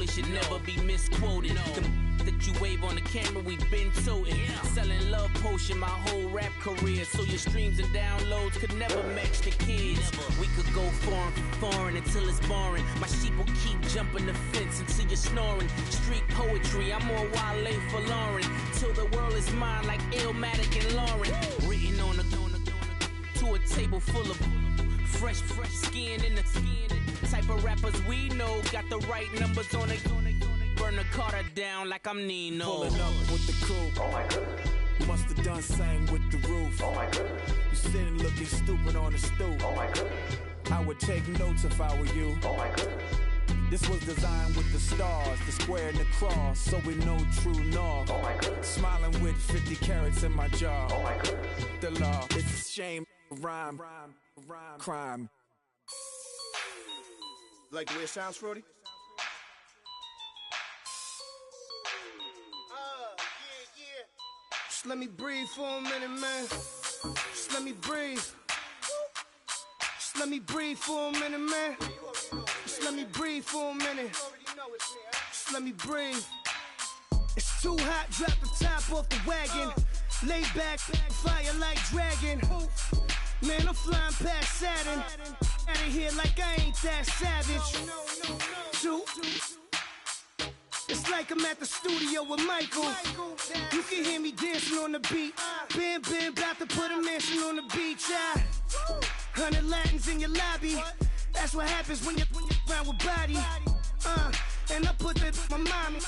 it should never be misquoted. That you wave on the camera, we been toting. Selling love potion my whole rap career, so your streams and downloads could never match the kids. We could go foreign until it's boring. My sheep will keep jumping the fence until you're snoring. Street poetry, I'm more Wale for Lauren. Till the world is mine like Illmatic and Lauren. Written on to a table full of fresh skin in the type of rappers we know. Got the right numbers on it. Burn the Carter down like I'm Nino. Pulling up with the coupe. Oh my goodness. Must have done same with the roof. Oh my goodness. You sitting looking stupid on the stoop. Oh my goodness. I would take notes if I were you. Oh my goodness. This was designed with the stars, the square and the cross, so we know true north. Oh my goodness. Smiling with 50 carats in my jaw. Oh my goodness. The law, it's a shame, rhyme, crime. Like the way it sounds, Frody? Just let me breathe for a minute, man. Just let me breathe. Just let me breathe for a minute, man. Just let me breathe for a minute. Just let me breathe. It's too hot, drop the top off the wagon. Lay back, fire like dragon. Man, I'm flying past Saturn. Out of here like I ain't that savage. Two. It's like I'm at the studio with Michael. You can hear me dancing on the beat. Bam, about to put a mansion on the beach. 100 Latins in your lobby. That's what happens when you're around with body. And I put that in my mommy.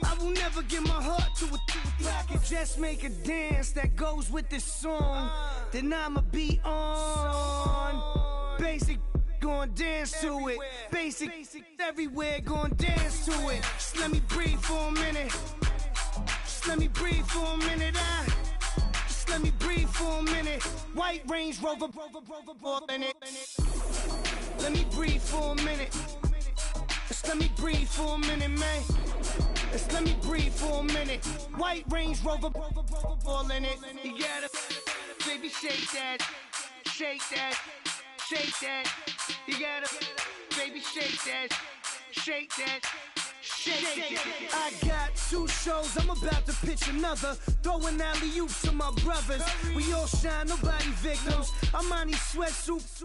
I will never give my heart to a I can just make a dance that goes with this song. Then I'ma be on. Basic, gon' dance to it. Basic, everywhere, gon' dance to it. Just let me breathe for a minute. Just let me breathe for a minute. Just let me breathe for a minute. White Range Rover, in it. Let me breathe for a minute. Just let me breathe for a minute, man. Just let me breathe for a minute. White Range Rover, all in it. You gotta, baby, shake that, shake that, shake that. You gotta, baby, shake that, shake that. Shake it. I got 2 shows, I'm about to pitch another. Throwing alley-oops to my brothers. We all shine, nobody victims. I'm on these sweatsuits,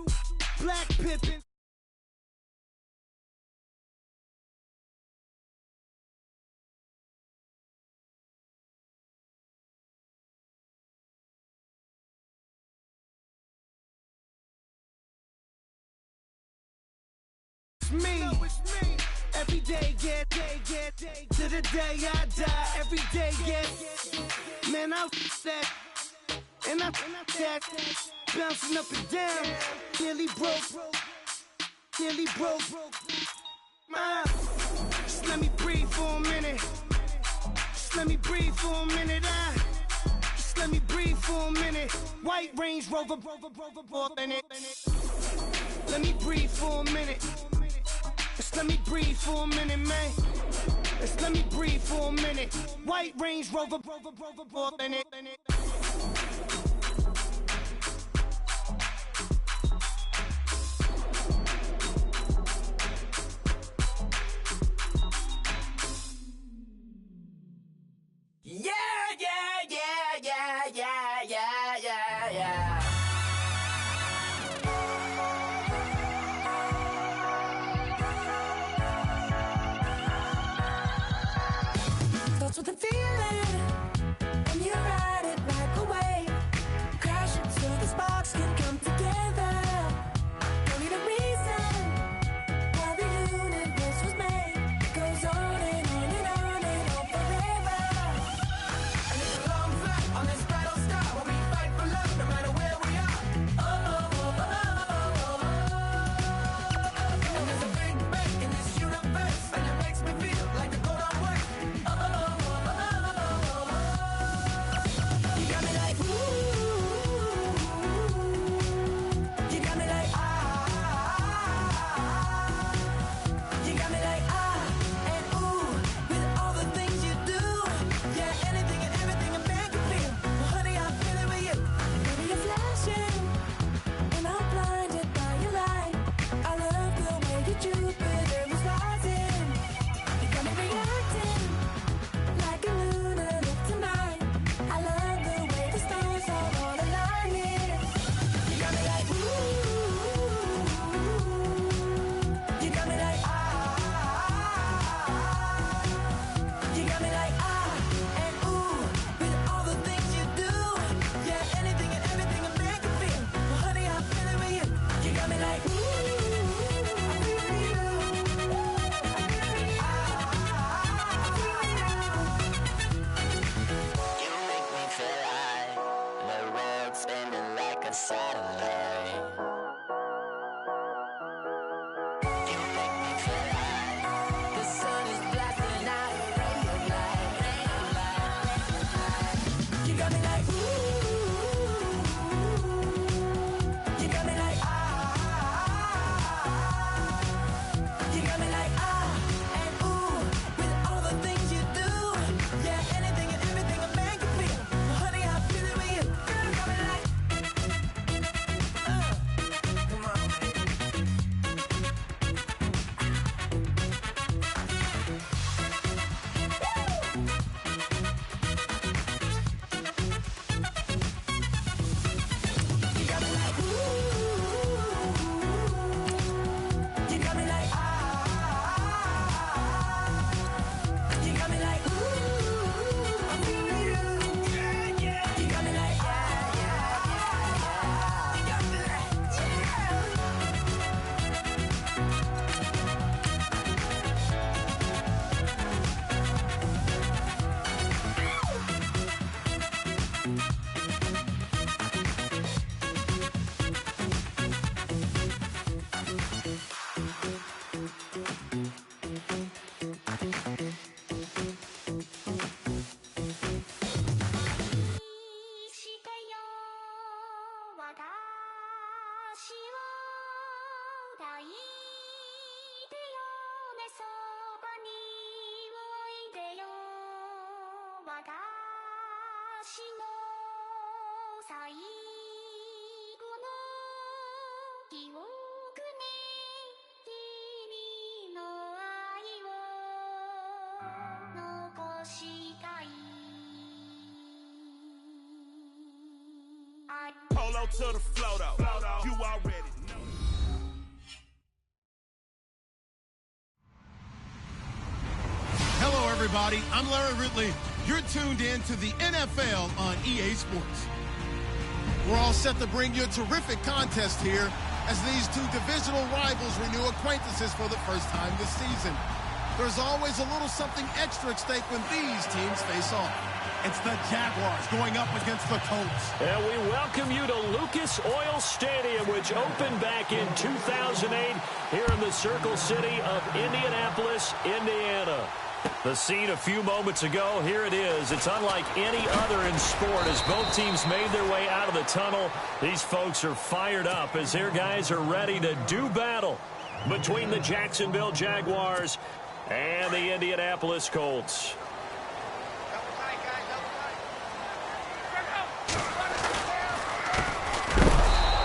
black Pippin. Me. Every day get to the day I die. Every day get, man, I that and I that bouncing up and down. Nearly broke. Just let me breathe for a minute. Just let me breathe for a minute. Just let me breathe for a minute. White Range Rover, in it. Let me breathe for a minute. Just let me breathe for a minute, man. Just let me breathe for a minute. White Range Rover, in it. Yeah. Starts with a feeling, and you ride it like a wave. Polo to the flow, though. You already know. Hello, everybody. I'm Larry Ridley. You're tuned in to the NFL on EA Sports. We're all set to bring you a terrific contest here as these two divisional rivals renew acquaintances for the first time this season. There's always a little something extra at stake when these teams face off. It's the Jaguars going up against the Colts. And we welcome you to Lucas Oil Stadium, which opened back in 2008 here in the Circle City of Indianapolis, Indiana. The scene a few moments ago, here it is. It's unlike any other in sport as both teams made their way out of the tunnel. These folks are fired up as their guys are ready to do battle between the Jacksonville Jaguars and the Indianapolis Colts.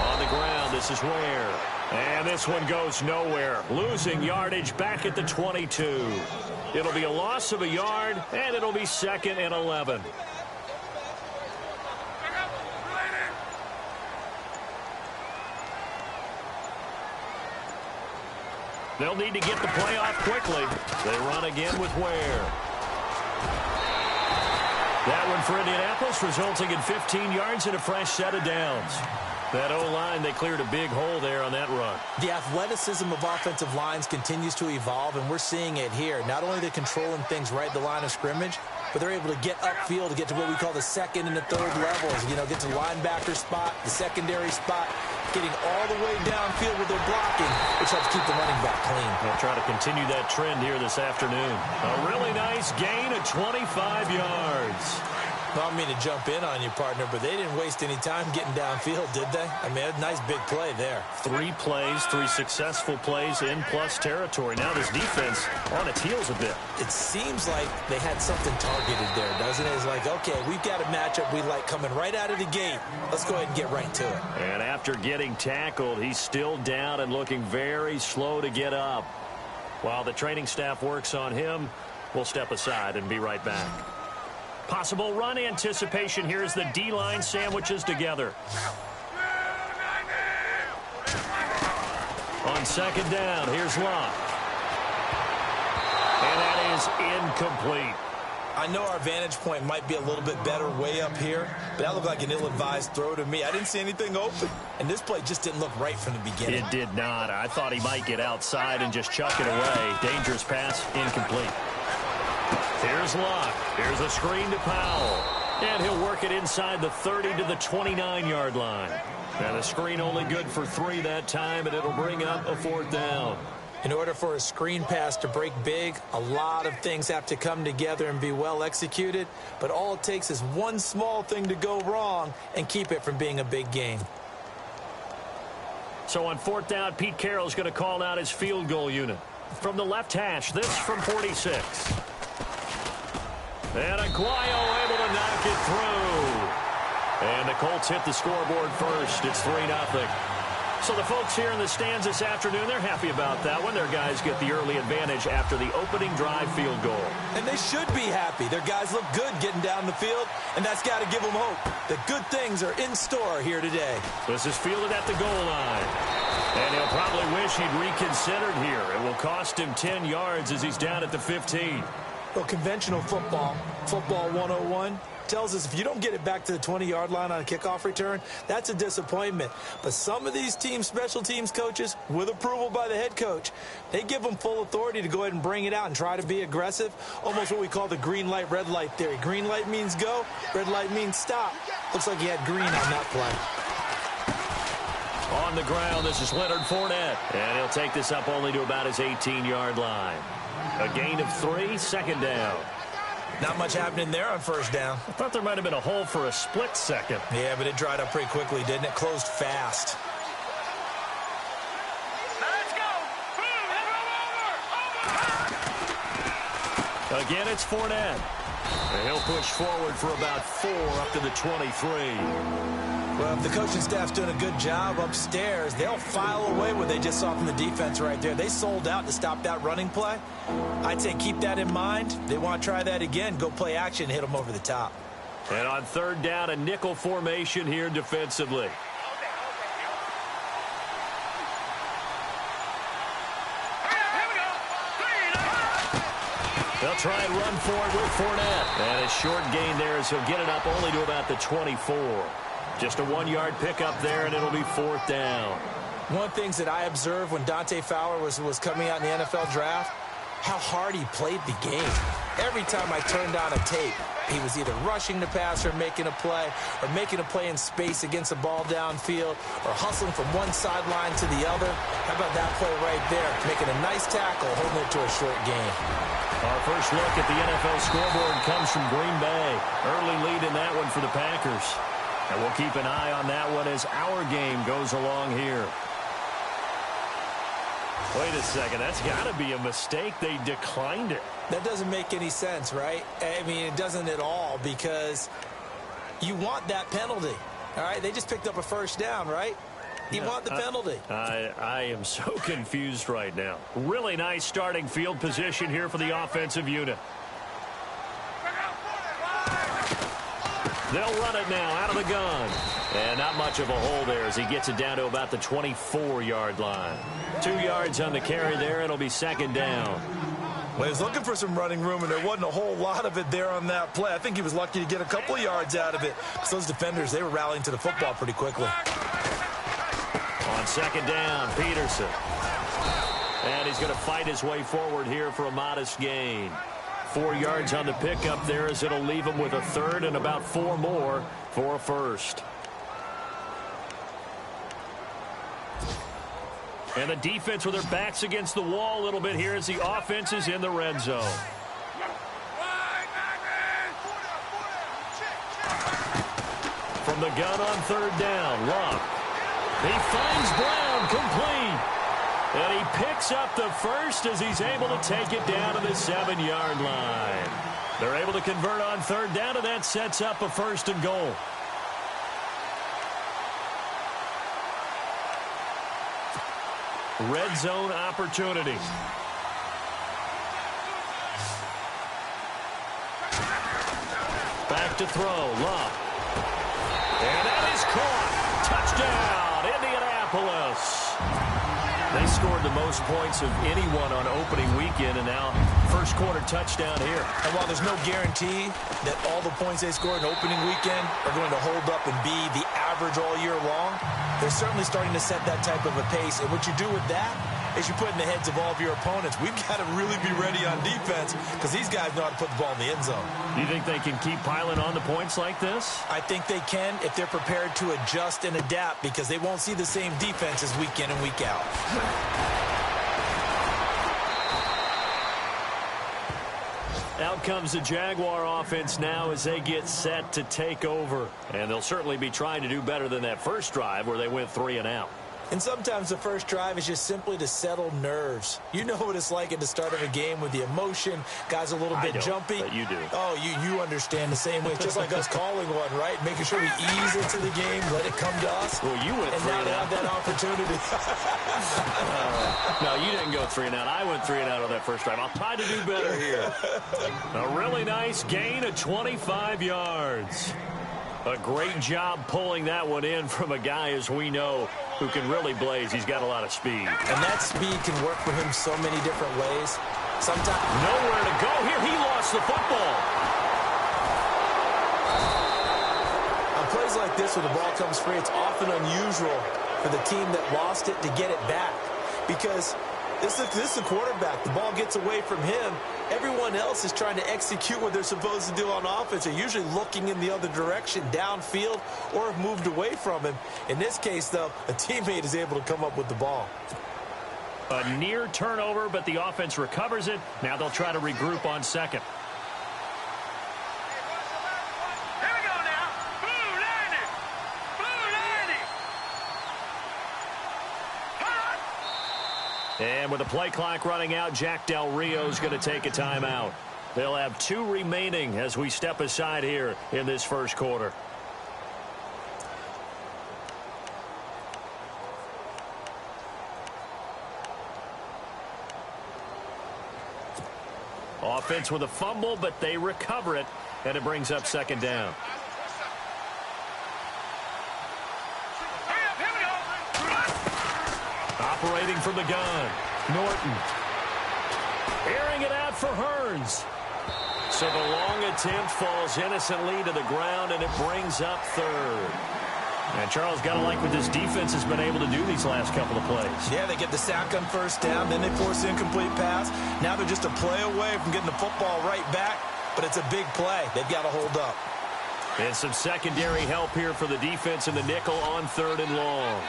On the ground, this is Ware. And this one goes nowhere. Losing yardage back at the 22. It'll be a loss of a yard, and it'll be 2nd and 11. They'll need to get the play off quickly. They run again with Ware. That one for Indianapolis, resulting in 15 yards and a fresh set of downs. That O-line, they cleared a big hole there on that run. The athleticism of offensive lines continues to evolve, and we're seeing it here. Not only are they controlling things right at the line of scrimmage, but they're able to get upfield to get to what we call the second and the third levels. You know, get to the linebacker spot, the secondary spot, getting all the way downfield with their blocking, which helps keep the running back clean. They'll try to continue that trend here this afternoon. A really nice gain of 25 yards. I don't mean to jump in on you, partner, but they didn't waste any time getting downfield, did they? I mean, a nice big play there. 3 plays, 3 successful plays in plus territory. Now this defense on its heels a bit. It seems like they had something targeted there, doesn't it? It's like, okay, we've got a matchup we like coming right out of the gate. Let's go ahead and get right to it. And after getting tackled, he's still down and looking very slow to get up. While the training staff works on him, we'll step aside and be right back. Possible run anticipation here as the D-line sandwiches together. On 2nd down, here's Locke. And that is incomplete. I know our vantage point might be a little bit better way up here, but that looked like an ill-advised throw to me. I didn't see anything open, and this play just didn't look right from the beginning. It did not. I thought he might get outside and just chuck it away. Dangerous pass, incomplete. Here's Locke. Here's a screen to Powell. And he'll work it inside the 30 to the 29-yard line. And a screen only good for 3 that time, and it'll bring up a 4th down. In order for a screen pass to break big, a lot of things have to come together and be well executed. But all it takes is one small thing to go wrong and keep it from being a big gain. So on 4th down, Pete Carroll's going to call out his field goal unit. From the left hash, this from 46. And Aguayo able to knock it through. And the Colts hit the scoreboard first. It's 3-0. So the folks here in the stands this afternoon, they're happy about that one. Their guys get the early advantage after the opening drive field goal. And they should be happy. Their guys look good getting down the field, and that's got to give them hope that good things are in store here today. This is fielded at the goal line. And he'll probably wish he'd reconsidered here. It will cost him 10 yards as he's down at the 15. Well, conventional football 101, tells us if you don't get it back to the 20-yard line on a kickoff return, that's a disappointment. But some of these team special teams coaches, with approval by the head coach, they give them full authority to go ahead and bring it out and try to be aggressive, almost what we call the green light, red light theory. Green light means go, red light means stop. Looks like he had green on that play. On the ground, this is Leonard Fournette. And he'll take this up only to about his 18-yard line. A gain of 3, 2nd down. Not much happening there on 1st down. I thought there might have been a hole for a split second. Yeah, but it dried up pretty quickly, didn't it? Closed fast. Again, it's Fournette. And he'll push forward for about 4 up to the 23. Well, if the coaching staff's doing a good job upstairs, they'll file away what they just saw from the defense right there. They sold out to stop that running play. I'd say keep that in mind. They want to try that again. Go play action, hit them over the top. And on 3rd down, a nickel formation here defensively. They'll try and run for it with Fournette. And a short gain there as he'll get it up only to about the 24. Just a 1-yard pickup there, and it'll be 4th down. One of the things that I observed when Dante Fowler was coming out in the NFL draft, how hard he played the game. Every time I turned on a tape, he was either rushing the pass or making a play in space against the ball downfield, or hustling from one sideline to the other. How about that play right there? Making a nice tackle, holding it to a short gain. Our first look at the NFL scoreboard comes from Green Bay. Early lead in that one for the Packers. And we'll keep an eye on that one as our game goes along here. Wait a second, that's got to be a mistake. They declined it. That doesn't make any sense, right? I mean, it doesn't at all, because you want that penalty. All right, they just picked up a 1st down, right? You want the penalty. I am so confused right now. Really nice starting field position here for the offensive unit. They'll run it now out of the gun. And not much of a hole there as he gets it down to about the 24-yard line. 2 yards on the carry there. It'll be 2nd down. Well, he was looking for some running room, and there wasn't a whole lot of it there on that play. I think he was lucky to get a couple of yards out of it, because those defenders, they were rallying to the football pretty quickly. On 2nd down, Peterson. And he's going to fight his way forward here for a modest gain. 4 yards on the pickup there as it'll leave him with a 3rd and about 4 more for a 1st. And the defense with their backs against the wall a little bit here as the offense is in the red zone. From the gun on 3rd down, Love. He finds Brown complete. And he picks up the 1st as he's able to take it down to the 7-yard line. They're able to convert on 3rd down, and that sets up a 1st and goal. Red zone opportunity. Back to throw, Love. And that is caught. Touchdown, Indianapolis. They scored the most points of anyone on opening weekend, and now first quarter touchdown here. And while there's no guarantee that all the points they scored in opening weekend are going to hold up and be the average all year long, they're certainly starting to set that type of a pace. And what you do with that is you put in the heads of all of your opponents, we've got to really be ready on defense, because these guys know how to put the ball in the end zone. You think they can keep piling on the points like this? I think they can if they're prepared to adjust and adapt, because they won't see the same defenses week in and week out. Out comes the Jaguar offense now as they get set to take over. And they'll certainly be trying to do better than that first drive where they went 3 and out. And sometimes the first drive is just simply to settle nerves. You know what it's like at the start of a game with the emotion. Guys a little bit jumpy. But you do. Oh, you understand the same way. It's just like us calling one, right? Making sure we ease into the game, let it come to us. Well, you went 3 and out. And now they have that opportunity. No, you didn't go 3 and out. I went 3 and out on that first drive. I'll try to do better here. A really nice gain of 25 yards. A great job pulling that one in from a guy, as we know, who can really blaze. He's got a lot of speed. And that speed can work for him so many different ways. Sometimes nowhere to go here. He lost the football. On plays like this where the ball comes free, it's often unusual for the team that lost it to get it back, because this is the quarterback. The ball gets away from him. Everyone else is trying to execute what they're supposed to do on offense. They're usually looking in the other direction, downfield, or have moved away from him. In this case, though, a teammate is able to come up with the ball. A near turnover, but the offense recovers it. Now they'll try to regroup on 2nd. And with the play clock running out, Jack Del Rio's going to take a timeout. They'll have 2 remaining as we step aside here in this first quarter. Offense with a fumble, but they recover it, and it brings up second down. Operating from the gun, Norton. Airing it out for Hearns. So the long attempt falls innocently to the ground, and it brings up third. And Charles, got to like what this defense has been able to do these last couple of plays. Yeah, they get the sack on first down, then they force the incomplete pass. Now they're just a play away from getting the football right back, but it's a big play. They've got to hold up. And some secondary help here for the defense in the nickel on 3rd and long.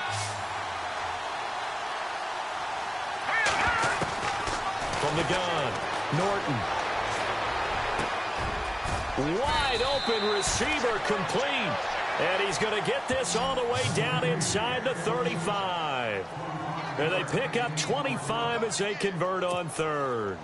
From the gun, Norton. Wide open receiver complete. And he's going to get this all the way down inside the 35. And they pick up 25 as they convert on 3rd.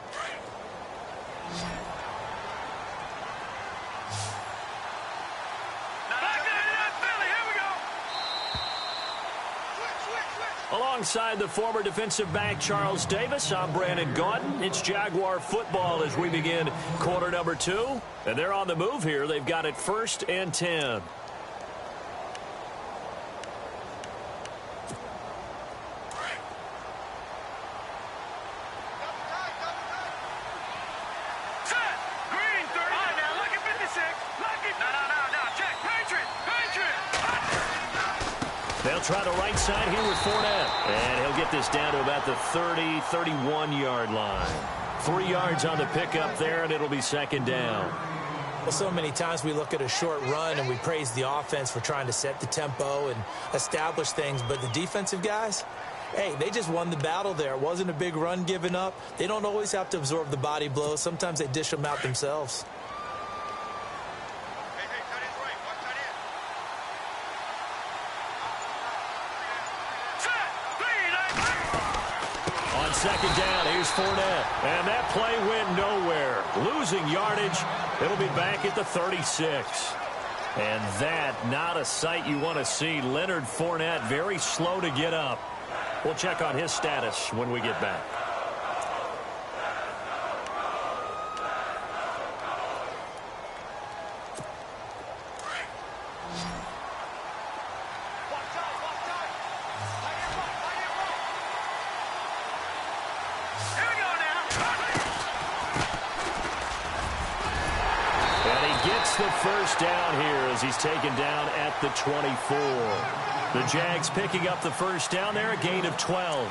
Alongside the former defensive back Charles Davis, I'm Brandon Gaudin. It's Jaguar football as we begin quarter number 2. And they're on the move here. They've got it 1st and 10. They'll try the right side here with Fournette. And he'll get this down to about the 30, 31-yard line. 3 yards on the pickup there, and it'll be second down. Well, so many times we look at a short run and we praise the offense for trying to set the tempo and establish things. But the defensive guys, hey, they just won the battle there. It wasn't a big run given up. They don't always have to absorb the body blows. Sometimes they dish them out themselves. Second down, here's Fournette. And that play went nowhere. Losing yardage. It'll be back at the 36. And that, not a sight you want to see. Leonard Fournette, very slow to get up. We'll check on his status when we get back. The first down here as he's taken down at the 24. The Jags picking up the first down there, a gain of 12.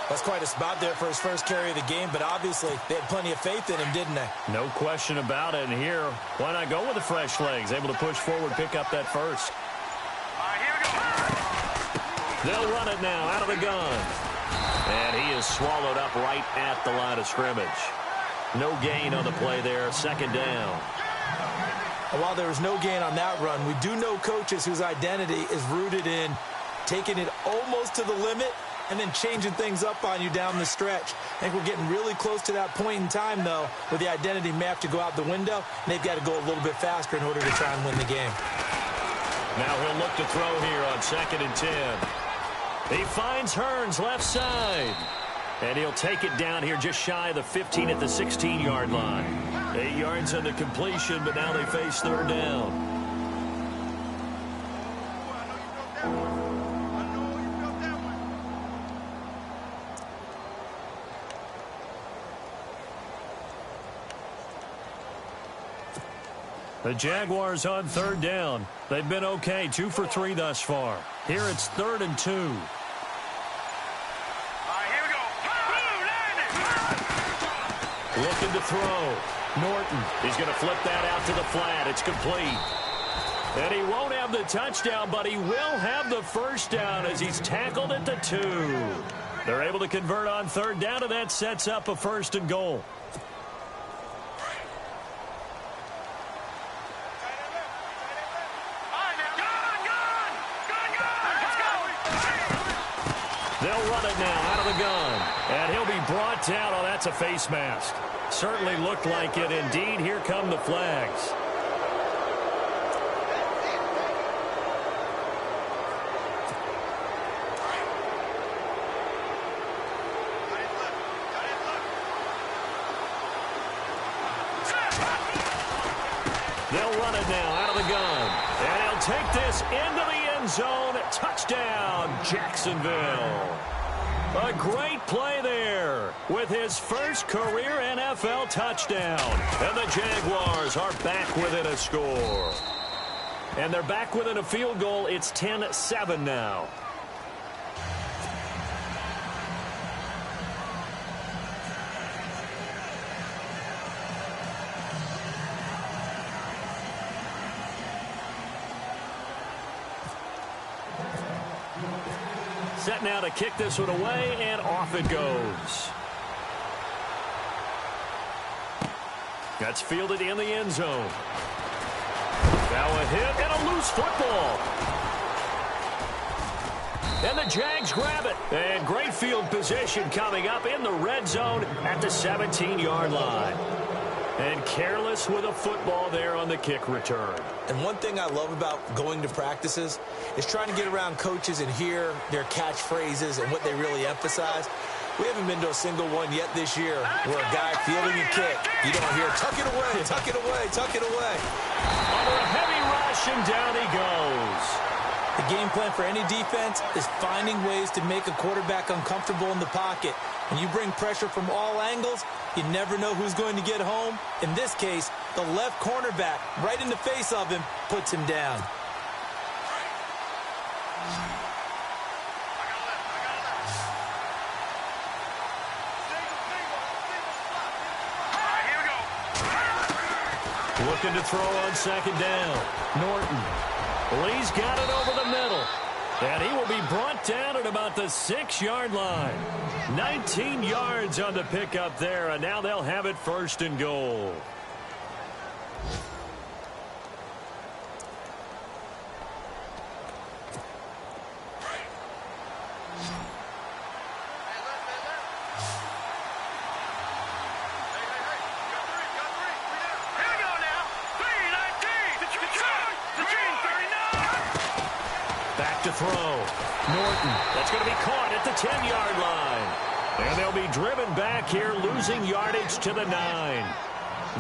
That's quite a spot there for his first carry of the game, but obviously they had plenty of faith in him, didn't they? No question about it. And here, why not go with the fresh legs? Able to push forward, pick up that first. Here we go. They'll run it now out of the gun. And he is swallowed up right at the line of scrimmage. No gain on the play there, second down. While there was no gain on that run, we do know coaches whose identity is rooted in taking it almost to the limit and then changing things up on you down the stretch. I think we're getting really close to that point in time, though, where the identity may have to go out the window, and they've got to go a little bit faster in order to try and win the game. Now he'll look to throw here on 2nd and 10. He finds Hearns left side. And he'll take it down here just shy of the 15 at the 16-yard line. 8 yards on the completion, but now they face 3rd down. The Jaguars on 3rd down. They've been okay, 2 for 3 thus far. Here it's 3rd and 2. Looking to throw. Norton. He's going to flip that out to the flat. It's complete. And he won't have the touchdown, but he will have the first down as he's tackled at the 2. They're able to convert on 3rd down, and that sets up a 1st and goal. They'll run it now out of the gun. And he'll be brought down. Oh, that's a face mask. Certainly looked like it. Indeed, here come the flags. They'll run it now out of the gun. And he'll take this into the end zone. Touchdown, Jacksonville. A great play there with his first career NFL touchdown. And the Jaguars are back within a score. And they're back within a field goal. It's 10-7 now. Set now to kick this one away, and off it goes. That's fielded in the end zone. Now a hit and a loose football. And the Jags grab it. And great field position coming up in the red zone at the 17-yard line. And careless with a football there on the kick return. And one thing I love about going to practices is trying to get around coaches and hear their catchphrases and what they really emphasize. We haven't been to a single one yet this year where a guy fielding a kick, you don't hear, tuck it away, tuck it away, tuck it away. Under a heavy rush, and down he goes. The game plan for any defense is finding ways to make a quarterback uncomfortable in the pocket. When you bring pressure from all angles, you never know who's going to get home. In this case, the left cornerback, right in the face of him, puts him down. Looking to throw on second down. Norton. Lee's got it over the middle. And he will be brought down at about the 6-yard line. 19 yards on the pickup there, and now they'll have it first and goal. To throw. Norton. That's going to be caught at the 10-yard line. And they'll be driven back here, losing yardage to the 9.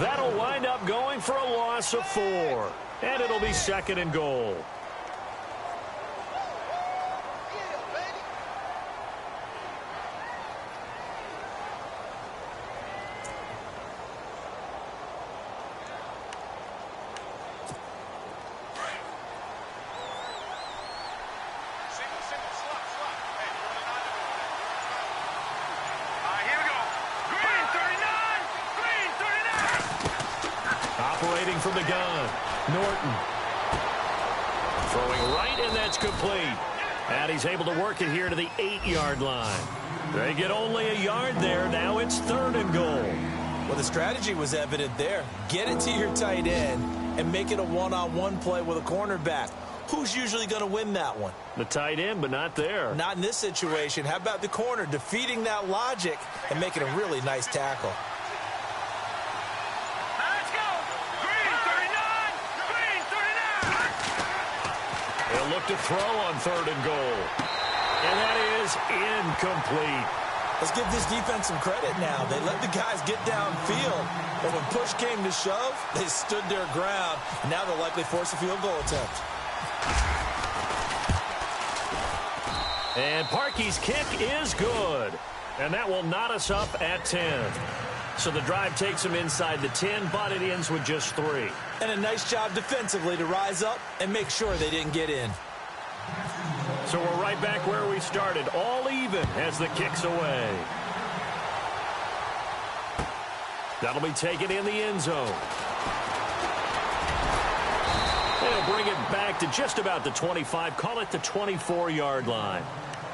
That'll wind up going for a loss of 4. And it'll be second and goal. Operating from the gun, Norton. Throwing right, and that's complete. And he's able to work it here to the 8-yard line. They get only a yard there. Now it's third and goal. Well, the strategy was evident there. Get it to your tight end and make it a one-on-one play with a cornerback. Who's usually going to win that one? The tight end, but not there. Not in this situation. How about the corner defeating that logic and making a really nice tackle? They'll look to throw on third and goal. And that is incomplete. Let's give this defense some credit now. They let the guys get downfield. But when push came to shove, they stood their ground. And now they'll likely force a field goal attempt. And Parkey's kick is good. And that will knot us up at 10. So the drive takes them inside the 10, but it ends with just 3. And a nice job defensively to rise up and make sure they didn't get in. So we're right back where we started, all even as the kick's away. That'll be taken in the end zone. They'll bring it back to just about the 25, call it the 24-yard line.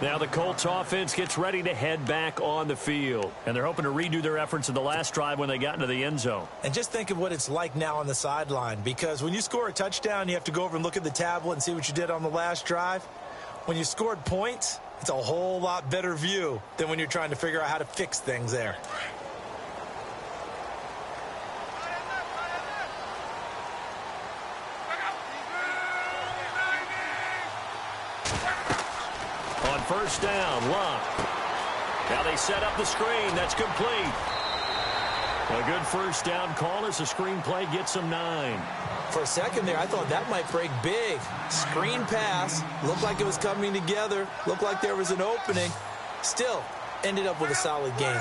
Now the Colts offense gets ready to head back on the field. And they're hoping to redo their efforts in the last drive when they got into the end zone. And just think of what it's like now on the sideline. Because when you score a touchdown, you have to go over and look at the tablet and see what you did on the last drive. When you scored points, it's a whole lot better view than when you're trying to figure out how to fix things there. On first down, Luck. Now they set up the screen. That's complete. A good first down call as the screen play gets them 9. For a second there, I thought that might break big. Screen pass. Looked like it was coming together. Looked like there was an opening. Still, ended up with a solid game.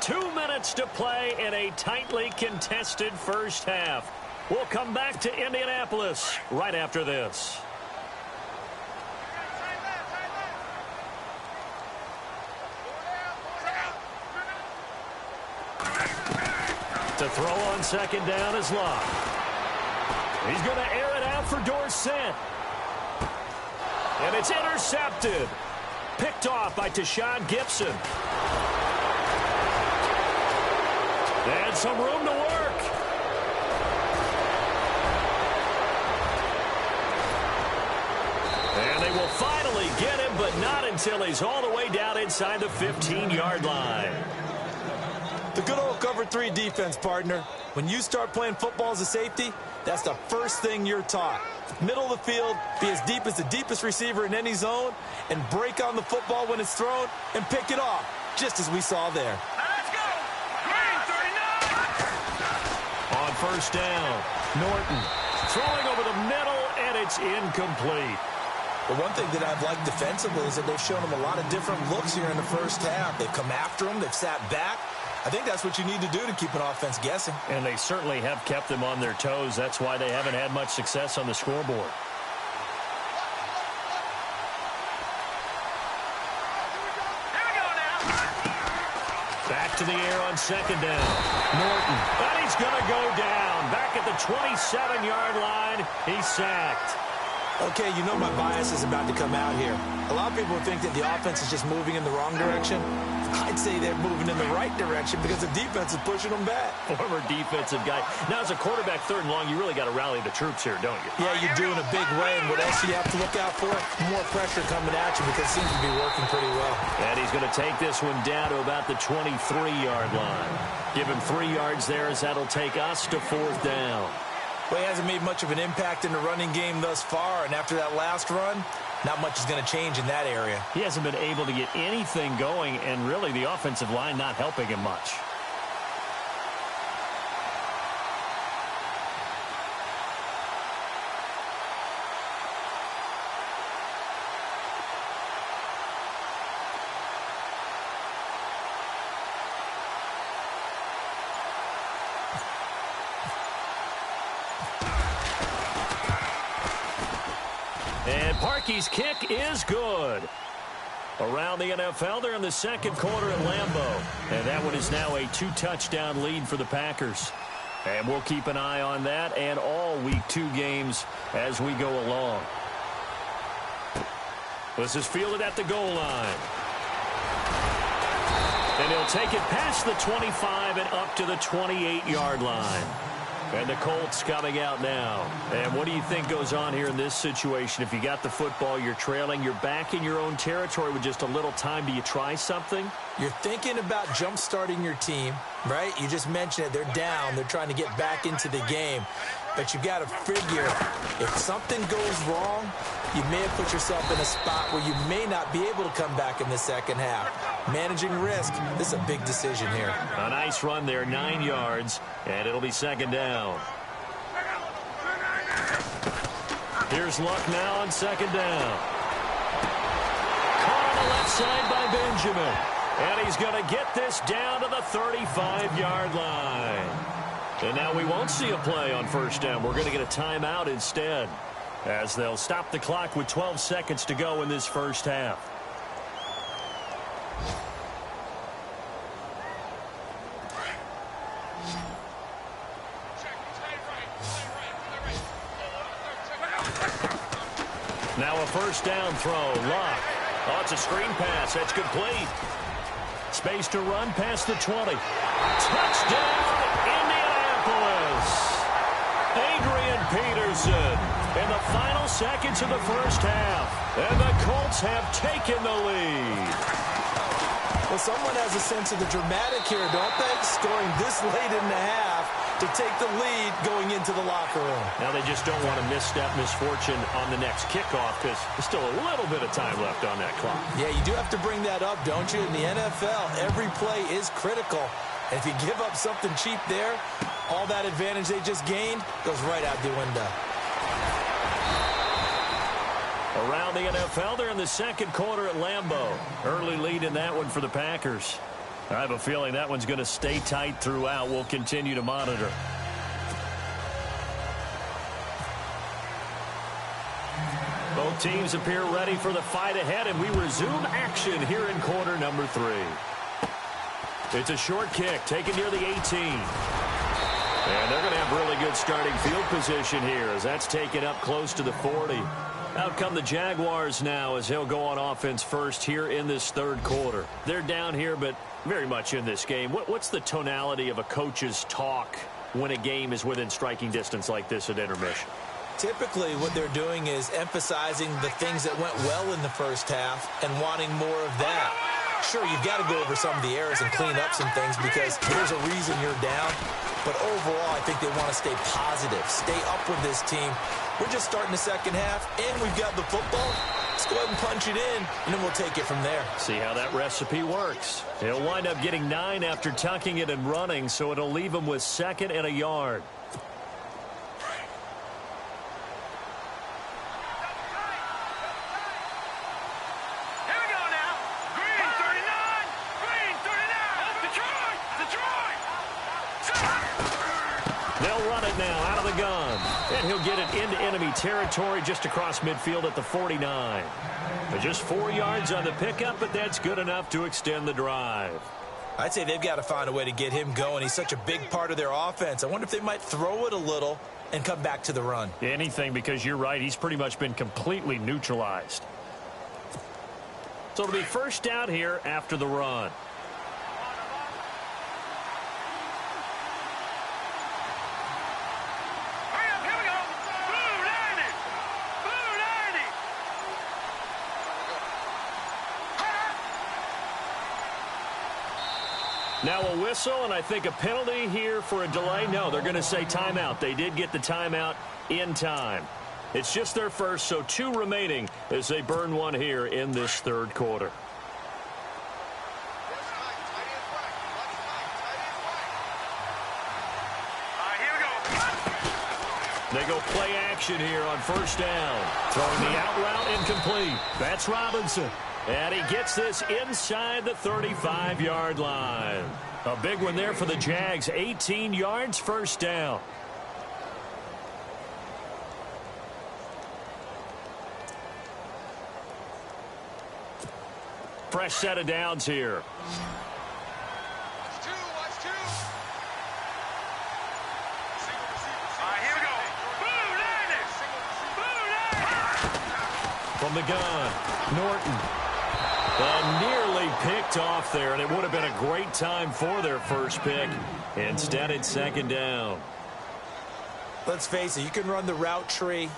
Two minutes to play in a tightly contested first half. We'll come back to Indianapolis right after this. To throw on second down is Locke. He's going to air it out for Dorsett. And it's intercepted. Picked off by Tashawn Gibson. And some room to work. And they will finally get him, but not until he's all the way down inside the 15-yard line. The good old cover 3 defense, partner. When you start playing football as a safety, that's the first thing you're taught. Middle of the field, be as deep as the deepest receiver in any zone, and break on the football when it's thrown and pick it off, just as we saw there. Let's go! Green 39! On first down, Norton throwing over the middle, and it's incomplete. The one thing that I've liked defensively is that they've shown him a lot of different looks here in the first half. They've come after him. They've sat back. I think that's what you need to do to keep an offense guessing. And they certainly have kept them on their toes. That's why they haven't had much success on the scoreboard. Back to the air on second down. Norton. And he's going to go down. Back at the 27-yard line. He's sacked. Okay, you know my bias is about to come out here. A lot of people think that the offense is just moving in the wrong direction. I'd say they're moving in the right direction because the defense is pushing them back. Former defensive guy. Now, as a quarterback, third and long, you really got to rally the troops here, don't you? Yeah, you do in a big way. And what else you have to look out for? More pressure coming at you because it seems to be working pretty well. And he's going to take this one down to about the 23-yard line. Give him 3 yards there as that'll take us to fourth down. Well, he hasn't made much of an impact in the running game thus far, and after that last run, not much is going to change in that area. He hasn't been able to get anything going, and really the offensive line not helping him much. And Parkey's kick is good. Around the NFL, they're in the second quarter at Lambeau. And that one is now a 2-touchdown lead for the Packers. And we'll keep an eye on that and all Week 2 games as we go along. This is fielded at the goal line. And he'll take it past the 25 and up to the 28-yard line. And the Colts coming out now. And what do you think goes on here in this situation? If you got the football, you're trailing, you're back in your own territory with just a little time. Do you try something? You're thinking about jump-starting your team, right? You just mentioned it. They're down. They're trying to get back into the game. But you got to figure if something goes wrong, you may have put yourself in a spot where you may not be able to come back in the second half. Managing risk, this is a big decision here. A nice run there, 9 yards, and it'll be second down. Here's Luck now on second down. Caught on the left side by Benjamin. And he's going to get this down to the 35-yard line. And now we won't see a play on first down. We're going to get a timeout instead, as they'll stop the clock with 12 seconds to go in this first half. Now a first down throw. Luck. Oh, it's a screen pass. That's complete. Space to run past the 20. Touchdown, Indianapolis. Adrian Peterson in the final seconds of the first half. And the Colts have taken the lead. Well, someone has a sense of the dramatic here, don't they? Scoring this late in the half to take the lead going into the locker room. Now they just don't want to misstep misfortune on the next kickoff because there's still a little bit of time left on that clock. Yeah, you do have to bring that up, don't you? In the NFL, every play is critical. And if you give up something cheap there, all that advantage they just gained goes right out the window. Around the NFL, they're in the second quarter at Lambeau. Early lead in that one for the Packers. I have a feeling that one's going to stay tight throughout. We'll continue to monitor. Both teams appear ready for the fight ahead, and we resume action here in quarter number 3. It's a short kick taken near the 18. And they're going to have really good starting field position here as that's taken up close to the 40. Out come the Jaguars now as they'll go on offense first here in this third quarter. They're down here, but very much in this game. What's the tonality of a coach's talk when a game is within striking distance like this at intermission? Typically, what they're doing is emphasizing the things that went well in the first half and wanting more of that. Sure, you've got to go over some of the errors and clean up some things because there's a reason you're down. But overall, I think they want to stay positive, stay up with this team. We're just starting the second half, and we've got the football. Let's go ahead and punch it in, and then we'll take it from there. See how that recipe works. He'll wind up getting 9 after tucking it and running, so it'll leave him with 2nd and a yard. And he'll get it into enemy territory just across midfield at the 49. But just 4 yards on the pickup, but that's good enough to extend the drive. I'd say they've got to find a way to get him going. He's such a big part of their offense. I wonder if they might throw it a little and come back to the run. Anything, because you're right. He's pretty much been completely neutralized. So it'll be first down here after the run. Now a whistle, and I think a penalty here for a delay. No, they're going to say timeout. They did get the timeout in time. It's just their first, so 2 remaining as they burn one here in this third quarter. They go play action here on first down. Throwing the out route incomplete. That's Robinson. And he gets this inside the 35-yard line. A big one there for the Jags. 18 yards, first down. Fresh set of downs here. From the gun, Norton. And nearly picked off there, and it would have been a great time for their first pick. Instead, it's second down. Let's face it, you can run the route tree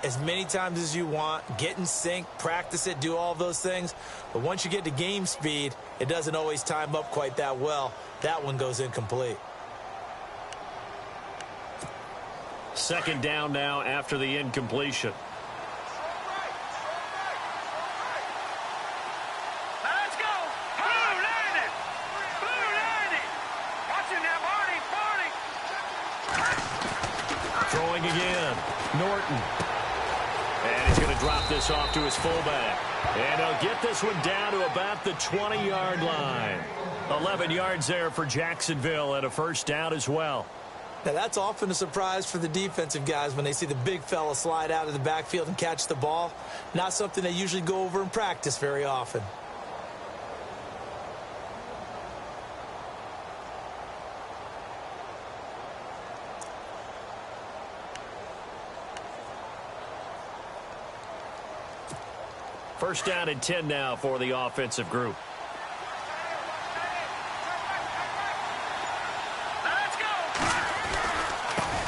as many times as you want, get in sync, practice it, do all those things. But once you get to game speed, it doesn't always time up quite that well. That one goes incomplete. Second down now after the incompletion. Throwing again, Norton. And he's going to drop this off to his fullback. And he'll get this one down to about the 20-yard line. 11 yards there for Jacksonville and a first down as well. Now, that's often a surprise for the defensive guys when they see the big fella slide out of the backfield and catch the ball. Not something they usually go over in practice very often. First down and 10 now for the offensive group.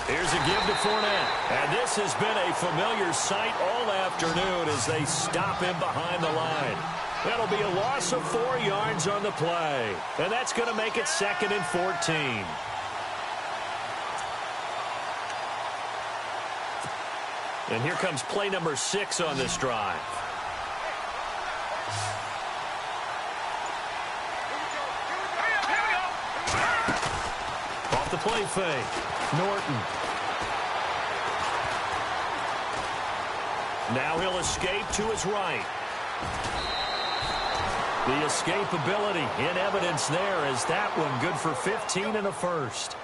Here's a give to Fournette. And this has been a familiar sight all afternoon as they stop him behind the line. That'll be a loss of 4 yards on the play. And that's going to make it 2nd and 14. And here comes play number 6 on this drive. Off the play fake. Norton. Now he'll escape to his right. The escapability in evidence there as that one good for 15 and a first.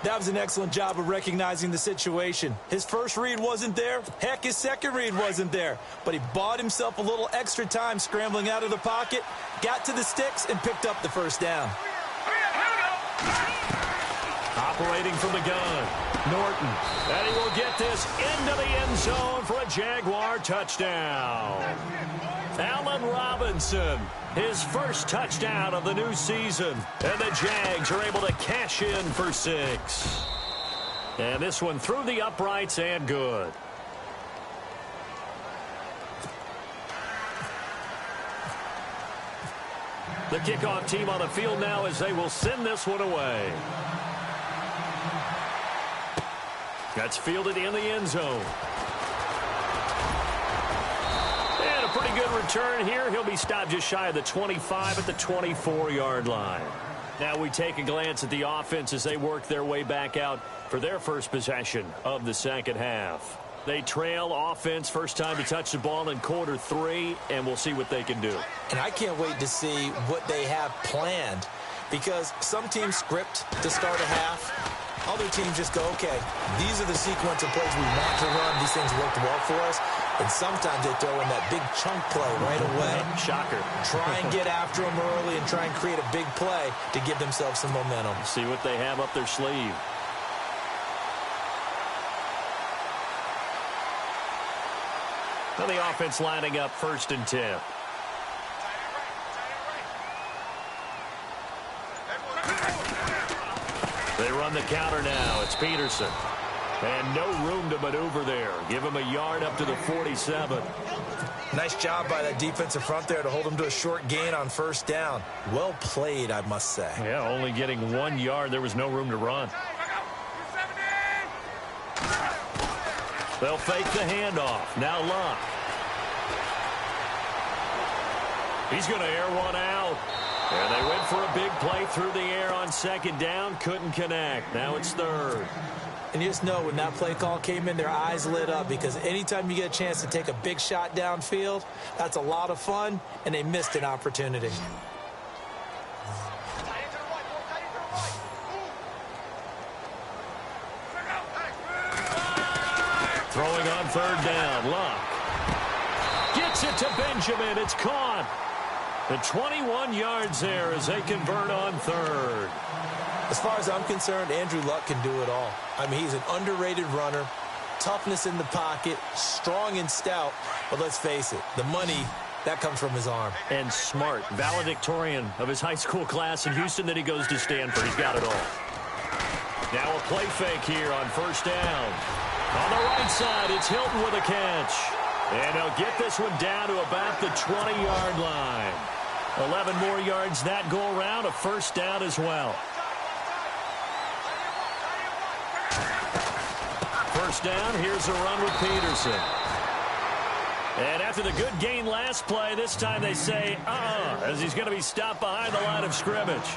That was an excellent job of recognizing the situation. His first read wasn't there. Heck, his second read wasn't there. But he bought himself a little extra time scrambling out of the pocket, got to the sticks, and picked up the first down. Operating from the gun, Norton. And he will get this into the end zone for a Jaguar touchdown. Allen Robinson, his first touchdown of the new season. And the Jags are able to cash in for 6. And this one through the uprights and good. The kickoff team on the field now as they will send this one away. That's fielded in the end zone. And a pretty good return here. He'll be stopped just shy of the 25 at the 24-yard line. Now we take a glance at the offense as they work their way back out for their first possession of the second half. They trail offense, first time to touch the ball in quarter 3, and we'll see what they can do. And I can't wait to see what they have planned, because some teams script to start a half. Other teams just go, okay, these are the sequence of plays we want to run. These things worked well for us. And sometimes they throw in that big chunk play right away. Shocker. Try and get after them early and try and create a big play to give themselves some momentum. See what they have up their sleeve. Now the offense lining up 1st and 10. They run the counter now. It's Peterson. And no room to maneuver there. Give him a yard up to the 47. Nice job by that defensive front there to hold him to a short gain on first down. Well played, I must say. Yeah, only getting 1 yard. There was no room to run. They'll fake the handoff. Now Luck. He's going to air one out. And they went for a big play through the air on second down. Couldn't connect. Now it's 3rd. And you just know when that play call came in, their eyes lit up, because anytime you get a chance to take a big shot downfield, that's a lot of fun, and they missed an opportunity. Throwing on 3rd down. Luck gets it to Benjamin. It's caught. The 21 yards there as they convert on 3rd. As far as I'm concerned, Andrew Luck can do it all. I mean, he's an underrated runner, toughness in the pocket, strong and stout. But let's face it, the money, that comes from his arm. And smart, valedictorian of his high school class in Houston that he goes to Stanford. He's got it all. Now a play fake here on 1st down. On the right side, it's Hilton with a catch. And they'll get this one down to about the 20-yard line. 11 more yards that go around, a 1st down as well. 1st down, here's a run with Peterson. And after the good gain last play, this time they say, as he's going to be stopped behind the line of scrimmage.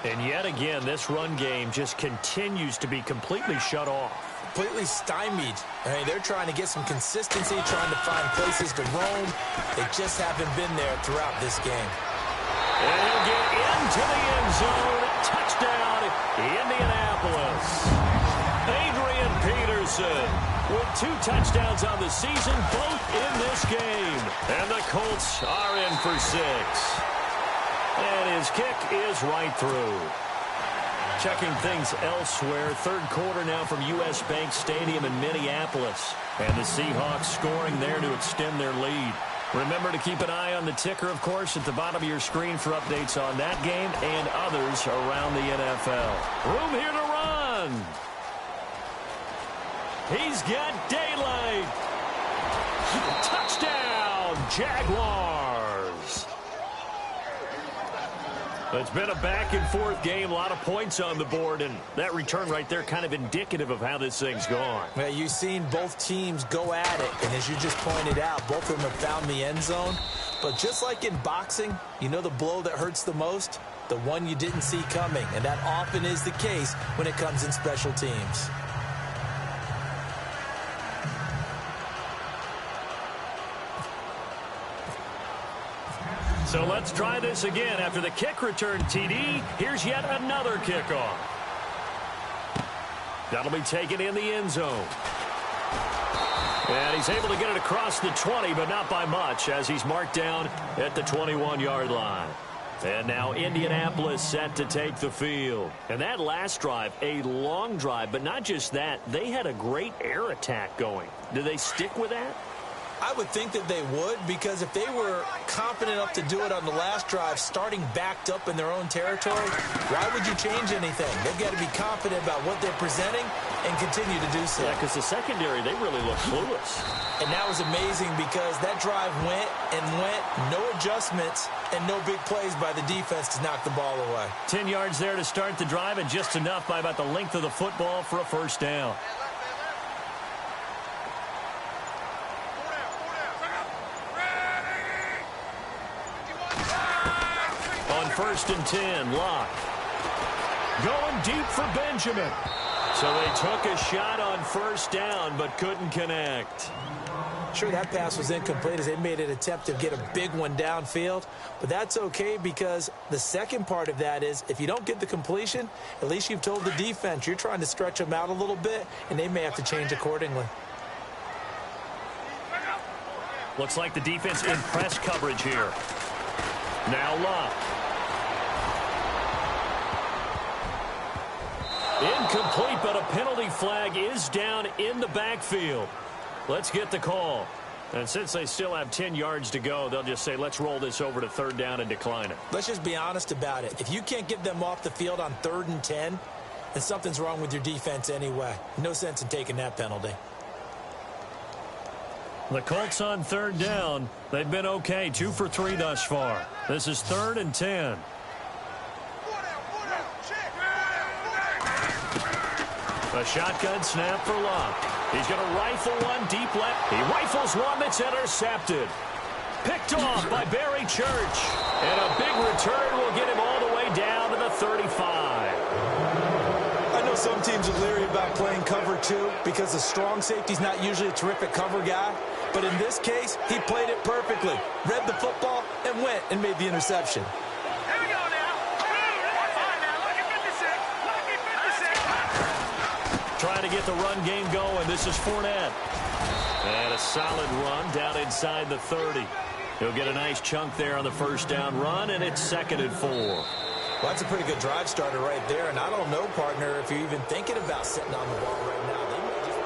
And yet again, this run game just continues to be completely shut off. Completely stymied. I mean, they're trying to get some consistency, trying to find places to roam. They just haven't been there throughout this game. And he'll get into the end zone. Touchdown, Indianapolis. Adrian Peterson with 2 touchdowns on the season, both in this game. And the Colts are in for 6. And his kick is right through. Checking things elsewhere. 3rd quarter now from U.S. Bank Stadium in Minneapolis. And the Seahawks scoring there to extend their lead. Remember to keep an eye on the ticker, of course, at the bottom of your screen for updates on that game and others around the NFL. Room here to run. He's got daylight. Touchdown, Jaguars. It's been a back-and-forth game, a lot of points on the board, and that return right there kind of indicative of how this thing's gone. Well, you've seen both teams go at it, and as you just pointed out, both of them have found the end zone. But just like in boxing, you know the blow that hurts the most? The one you didn't see coming, and that often is the case when it comes in special teams. So let's try this again. After the kick return TD, here's yet another kickoff. That'll be taken in the end zone. And he's able to get it across the 20, but not by much, as he's marked down at the 21-yard line. And now Indianapolis set to take the field. And that last drive, a long drive, but not just that. They had a great air attack going. Do they stick with that? I would think that they would, because if they were confident enough to do it on the last drive, starting backed up in their own territory, why would you change anything? They've got to be confident about what they're presenting and continue to do so. Yeah, because the secondary, they really look clueless. And that was amazing because that drive went and went, no adjustments, and no big plays by the defense to knock the ball away. 10 yards there to start the drive, and just enough by about the length of the football for a first down. First and 10, Locke. Going deep for Benjamin. So they took a shot on first down, but couldn't connect. Sure, that pass was incomplete as they made an attempt to get a big one downfield. But that's okay because the second part of that is if you don't get the completion, at least you've told the defense you're trying to stretch them out a little bit, and they may have to change accordingly. Looks like the defense in press coverage here. Now Locke. Incomplete, but a penalty flag is down in the backfield. Let's get the call. And since they still have 10 yards to go, they'll just say, let's roll this over to third down and decline it. Let's just be honest about it. If you can't get them off the field on 3rd and 10, then something's wrong with your defense anyway. No sense in taking that penalty. The Colts on third down. They've been okay, 2 for 3 thus far. This is 3rd and 10. A shotgun snap for Locke. He's going to rifle one deep left. He rifles one that's intercepted. Picked off by Barry Church. And a big return will get him all the way down to the 35. I know some teams are leery about playing cover 2 because the strong safety's not usually a terrific cover guy. But in this case, he played it perfectly. Read the football and went and made the interception. Trying to get the run game going. This is Fournette. And a solid run down inside the 30. He'll get a nice chunk there on the first down run, and it's 2nd and 4. Well, that's a pretty good drive starter right there. And I don't know, partner, if you're even thinking about sitting on the ball right now. They may just...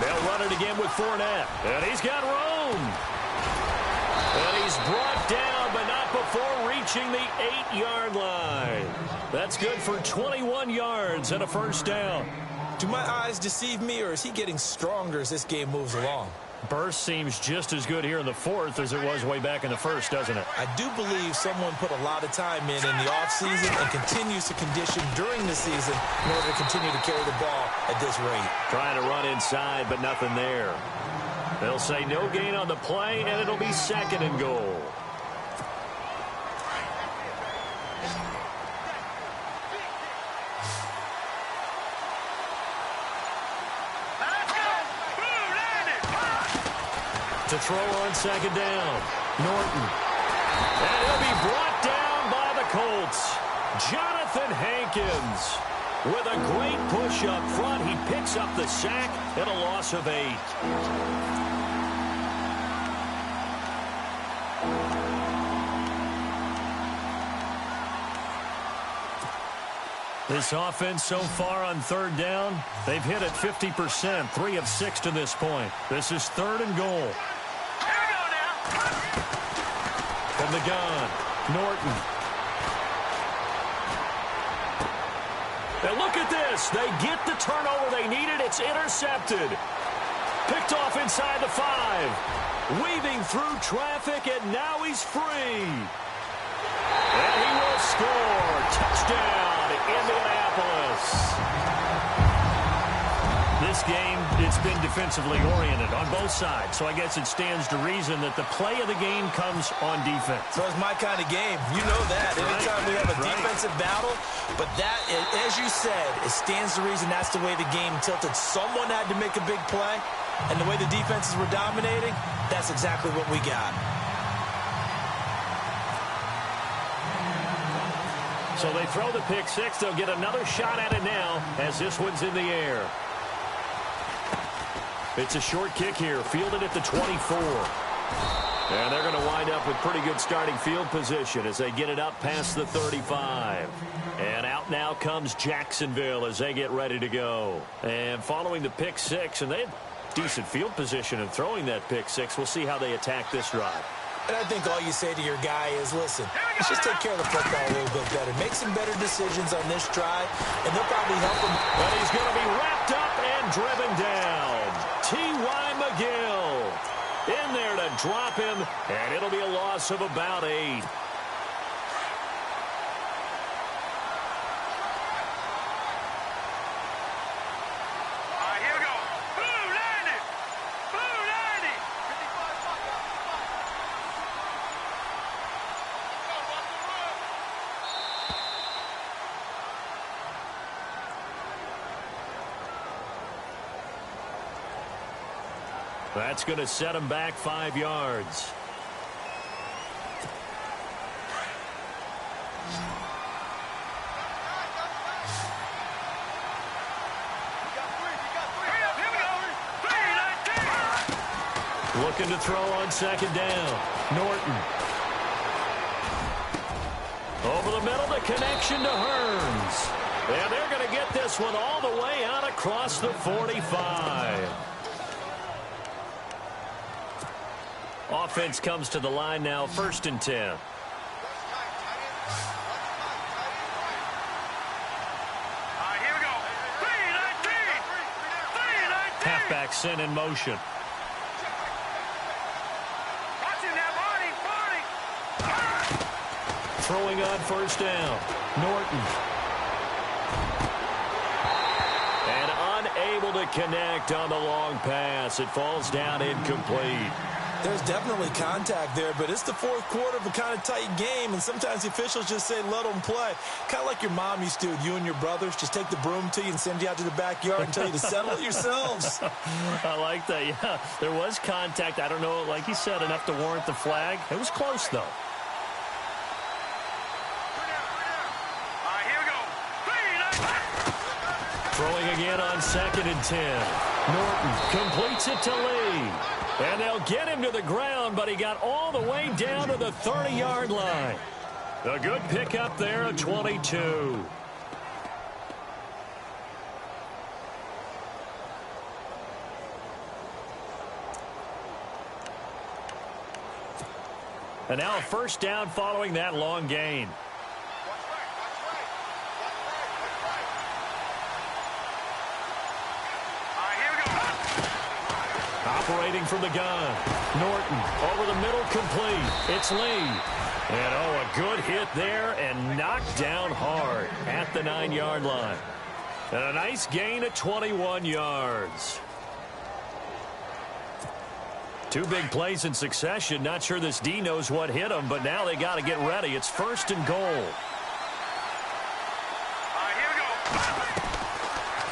They'll run it again with Fournette. And he's got room. And he's brought down, but not before reaching the 8-yard line. That's good for 21 yards and a first down. Do my eyes deceive me, or is he getting stronger as this game moves along? Burst seems just as good here in the 4th as it was way back in the 1st, doesn't it? I do believe someone put a lot of time in the offseason and continues to condition during the season in order to continue to carry the ball at this rate. Trying to run inside, but nothing there. They'll say no gain on the play, and it'll be 2nd and goal. To throw on 2nd down. Norton. And he'll be brought down by the Colts. Jonathan Hankins. With a great push up front, he picks up the sack and a loss of 8. This offense so far on third down, they've hit it 50%, 3 of 6 to this point. This is 3rd and goal. Here we go now. From the gun, Norton. And look at this. They get the turnover they needed. It's intercepted. Picked off inside the 5. Weaving through traffic, and now he's free. And he will score. Touchdown, Indianapolis. This game, it's been defensively oriented on both sides, so I guess it stands to reason that the play of the game comes on defense. So it's my kind of game. You know that. Anytime we have a defensive battle, but that, as you said, it stands to reason that's the way the game tilted. Someone had to make a big play, and the way the defenses were dominating, that's exactly what we got. So they throw the pick 6. They'll get another shot at it now as this one's in the air. It's a short kick here, fielded at the 24. And they're going to wind up with pretty good starting field position as they get it up past the 35. And out now comes Jacksonville as they get ready to go. And following the pick 6, and they had decent field position in throwing that pick 6. We'll see how they attack this drive. And I think all you say to your guy is, listen, let's just take care of the football a little bit better. Make some better decisions on this drive, and they'll probably help him. But he's going to be wrapped up and driven down. T.Y. McGill in there to drop him, and it'll be a loss of about 8. That's going to set him back 5 yards. Looking to throw on second down. Norton. Over the middle, the connection to Hearns. And they're going to get this one all the way out across the 45. Offense comes to the line now, 1st and 10. Halfback sent in motion. Throwing on 1st down. Norton. And unable to connect on the long pass. It falls down incomplete. There's definitely contact there, but it's the 4th quarter of a kind of tight game, and sometimes the officials just say, let them play. Kind of like your mom used to with you and your brothers. Just take the broom to you and send you out to the backyard and tell you to settle it yourselves. I like that, yeah. There was contact. I don't know, like you said, enough to warrant the flag. It was close, though. Throwing again on 2nd and 10. Norton completes it to Lee. And they'll get him to the ground, but he got all the way down to the 30-yard line. A good pickup there at 22. And now a 1st down following that long gain. Operating from the gun. Norton over the middle, complete. It's Lee. And, oh, a good hit there and knocked down hard at the 9-yard line. And a nice gain at 21 yards. 2 big plays in succession. Not sure this D knows what hit him, but now they got to get ready. It's 1st and goal.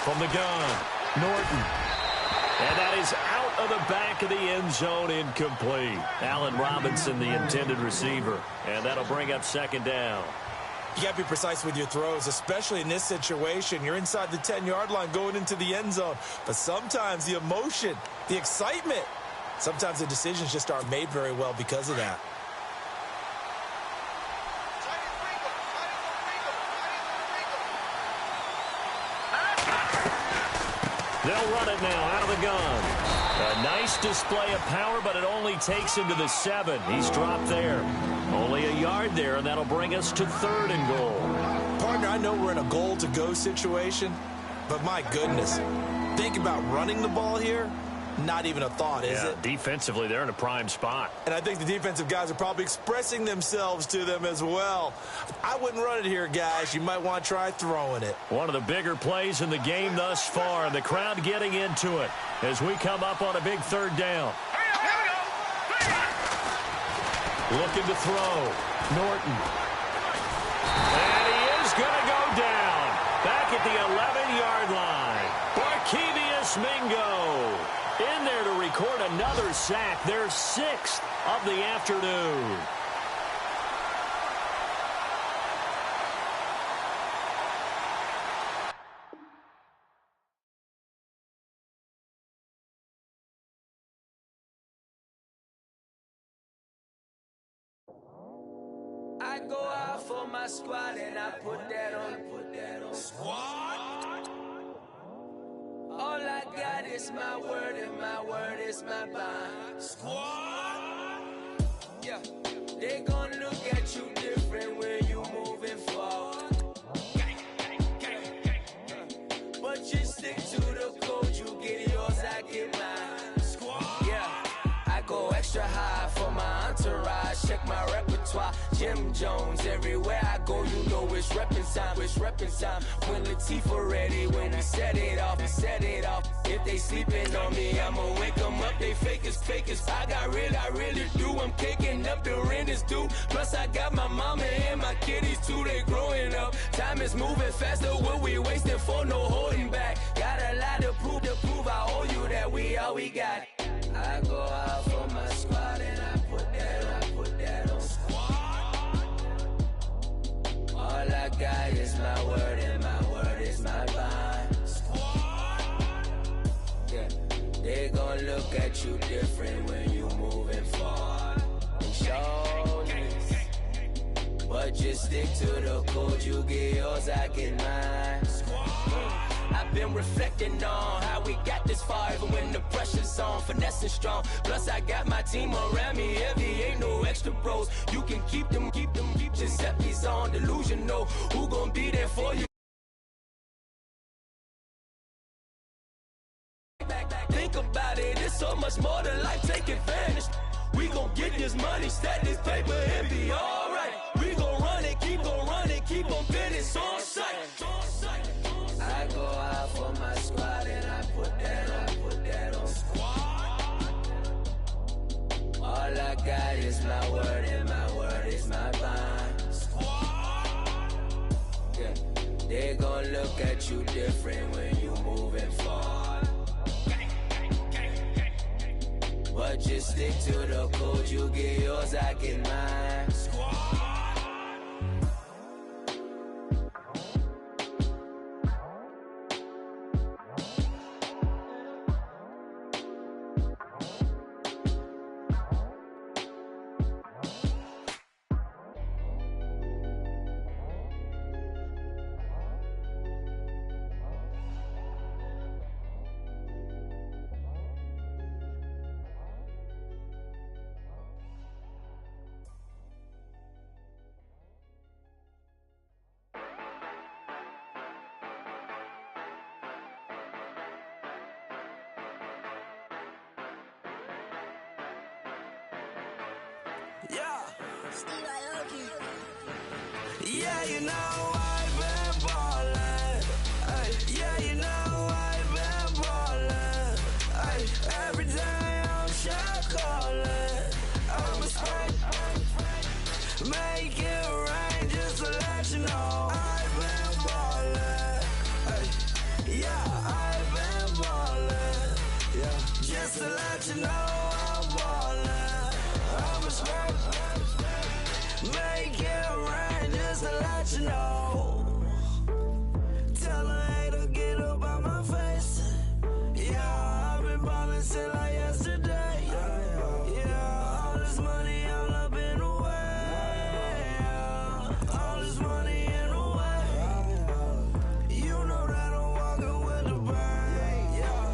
From the gun, Norton. And that is out of the back of the end zone, incomplete. Allen Robinson, the intended receiver. And that'll bring up 2nd down. You got to be precise with your throws, especially in this situation. You're inside the 10-yard line going into the end zone. But sometimes the emotion, the excitement, sometimes the decisions just aren't made very well because of that. They'll run it now out of the gun. A nice display of power, but it only takes him to the 7. He's dropped there. Only a yard there, and that'll bring us to 3rd and goal. Partner, I know we're in a goal-to-go situation, but my goodness, think about running the ball here. Not even a thought, is it? Defensively, they're in a prime spot. And I think the defensive guys are probably expressing themselves to them as well. I wouldn't run it here, guys. You might want to try throwing it. One of the bigger plays in the game thus far, and the crowd getting into it as we come up on a big 3rd down. Looking to throw. Norton. And he is going to go down. Back at the 11-yard line. Barkevius Mingo in there to record another sack. Their 6th of the afternoon. I go out for my squad and I put that on squad. All I got is my word and my word is my bond. Squad. Yeah, they gon' look at you different when you moving forward. But you stick to the code, you get yours, I get mine. Squad. Yeah, I go extra high for my entourage. Check my repertoire. Jim Jones, everywhere I go, you know it's reppin' time, it's reppin' time. When Latifah ready, when we set it off, we set it off. If they sleeping on me, I'ma wake them up, they fakers. I really do, I'm kicking up the rent is due. Plus I got my mama and my kiddies too, they growing up. Time is moving faster, what we wasting for, no holding back. Got a lot to prove, I owe you that we all we got. I go out for my squad and I put that on squad. All I got is my word and my word is my bond. Squad. Yeah, they gon' look at you different when you moving forward. And show this, but just stick to the code. You get yours, I get mine. I've been reflecting on how we got this far, even when the pressure's on, finessing strong. Plus I got my team around me heavy, ain't no extra bros. You can keep them, Giuseppe's on delusional. Who gon' be there for you? Think about it, it's so much more than life, take advantage. We gon' get this money, stack this paper, and be alright. We gon' run it, keep on finish on sight. I go out for my squad and I put that on squad. All I got is my word and my word is my bond. Squad. Yeah, they gon' look at you different when you moving forward. But just stick to the code, you get yours, I get mine. Squad. Yeah. Yeah, you know I've been ballin'. Ay, yeah, you know I've been ballin'. Ay, every day I'm shot callin'. I'm a spray. Make it rain just to let you know I've been ballin'. Ay, yeah, I've been ballin'. Yeah, just to let you know I'm ballin'. I'm a spray. Make it rain just to let you know. Tell a hater get up out my face. Yeah, I've been ballin' since like yesterday. Yeah, all this money all up in the way. All this money in the way. You know that I'm walking with the bank. Yeah,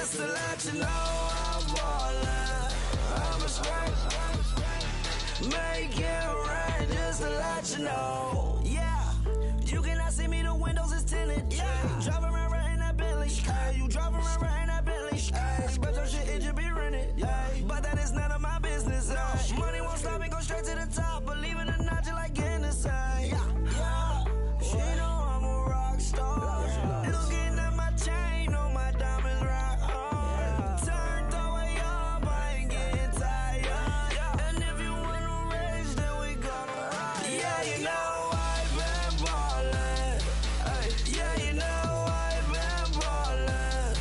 just to let you know I'm ballin'. I'm a straight, make it rain just to let you know. Yeah, you cannot see me, the windows is tinted. Yeah, driving around right in that Bentley. Hey, you driving around right in that Bentley. Hey, but your shit, it should be rented. Yeah, but that is none of my business. Money won't stop me, go straight to the top. Believe it or not, just like getting the same. Yeah, she know I'm a rock star. Looking at my chain, on my diamonds rock hard. Turned the way up, I ain't getting tired. And if you wanna race, then we gonna ride. Yeah, you know I've been ballin'. Yeah, you know I've been ballin'.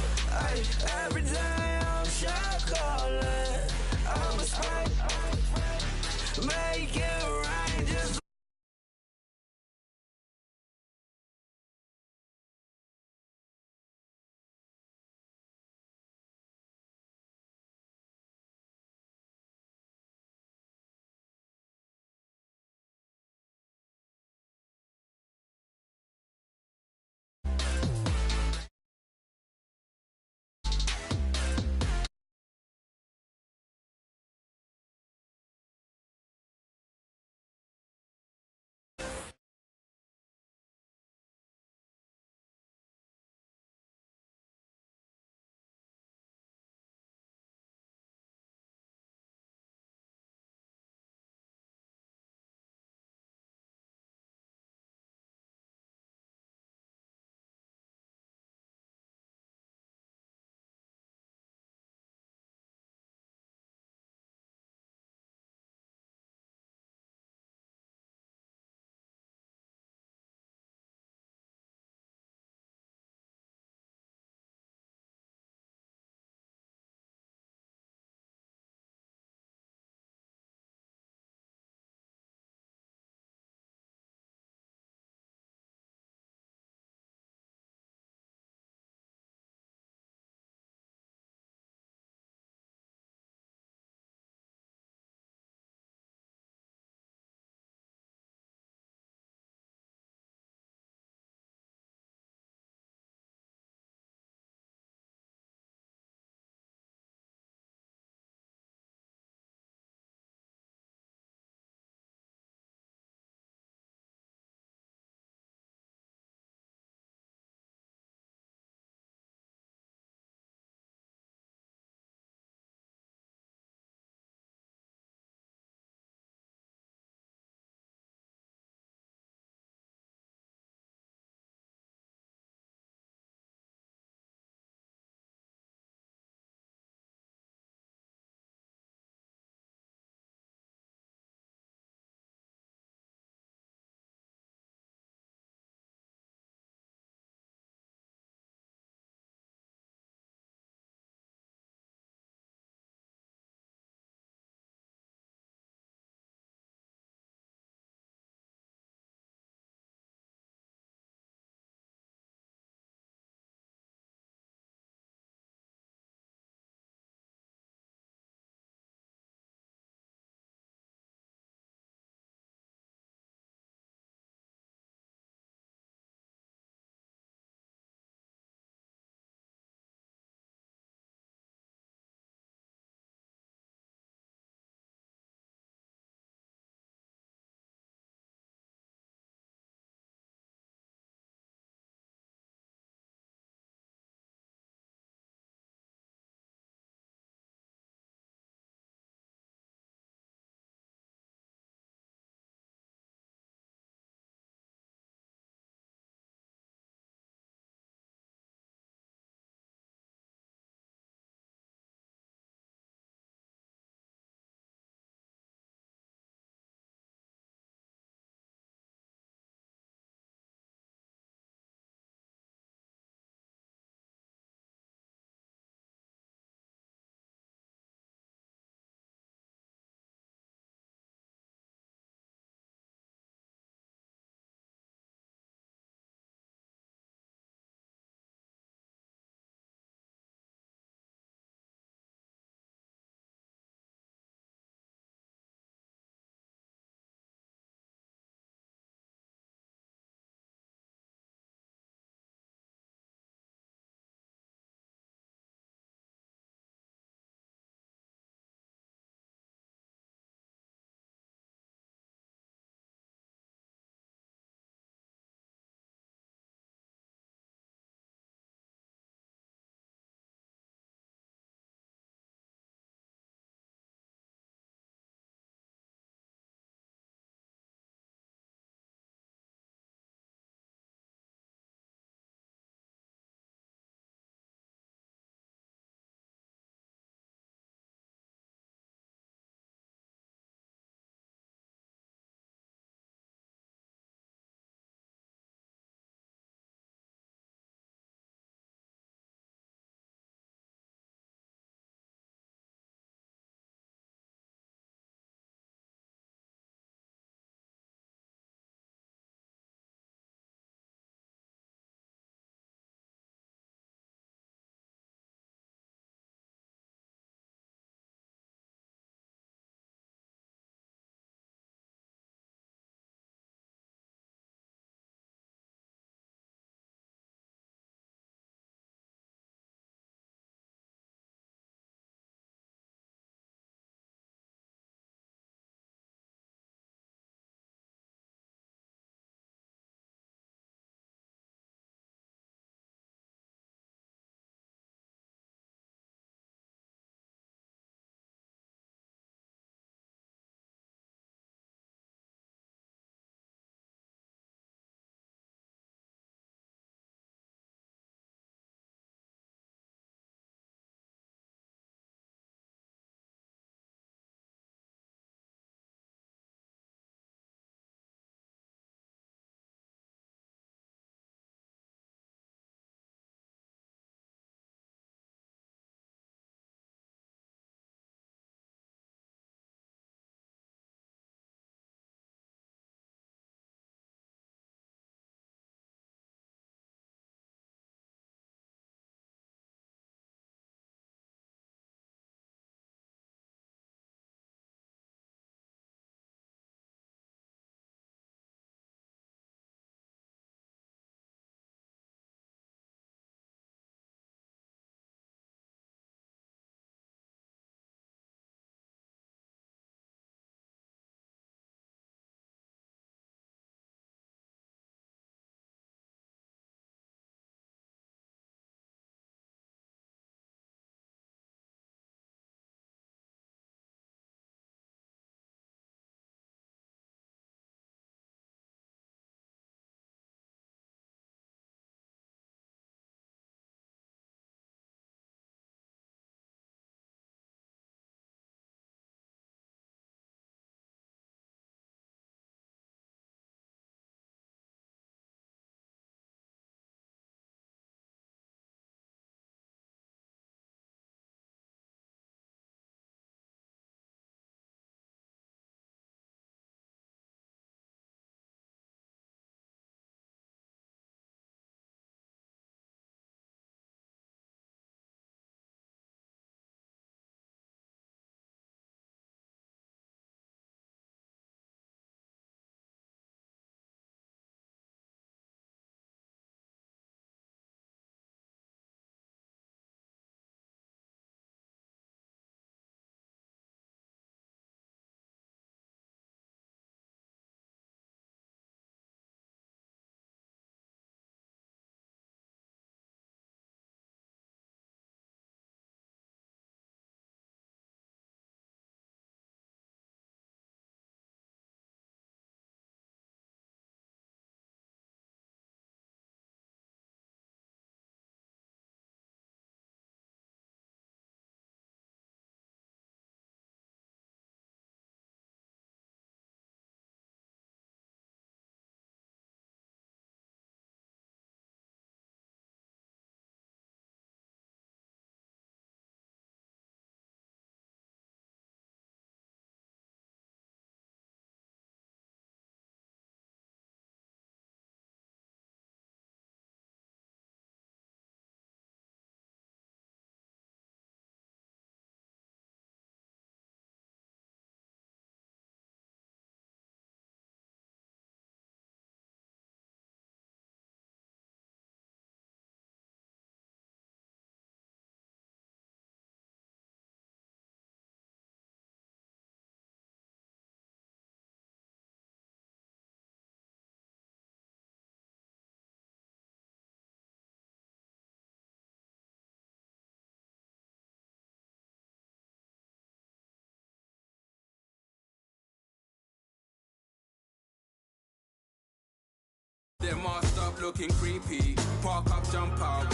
Mama, stop looking creepy. Park up, jump out,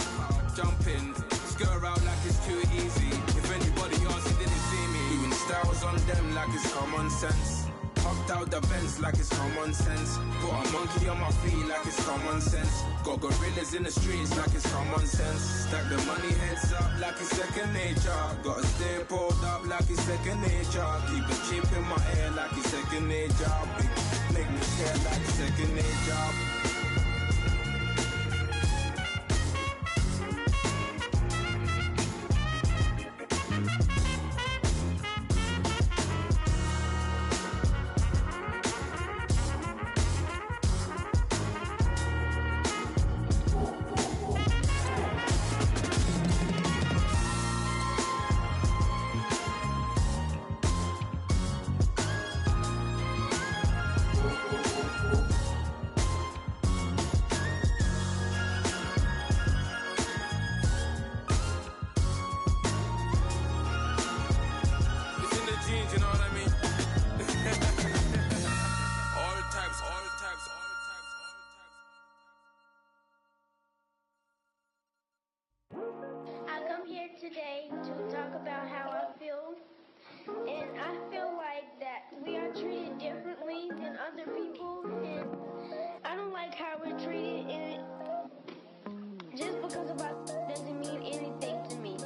jump in. Skirt out like it's too easy. If anybody else didn't see me, doing styles on them like it's common sense. Hopped out the Benz like it's common sense. Put a monkey on my feet like it's common sense. Got gorillas in the streets like it's common sense. Stack the money heads up like it's second nature. Gotta stay pulled up like it's second nature. Keep a chip in my ear like it's second nature. Make me care like it's second nature. Today to talk about how I feel, and I feel like that we are treated differently than other people, and I don't like how we're treated, and just because of us doesn't mean anything to me.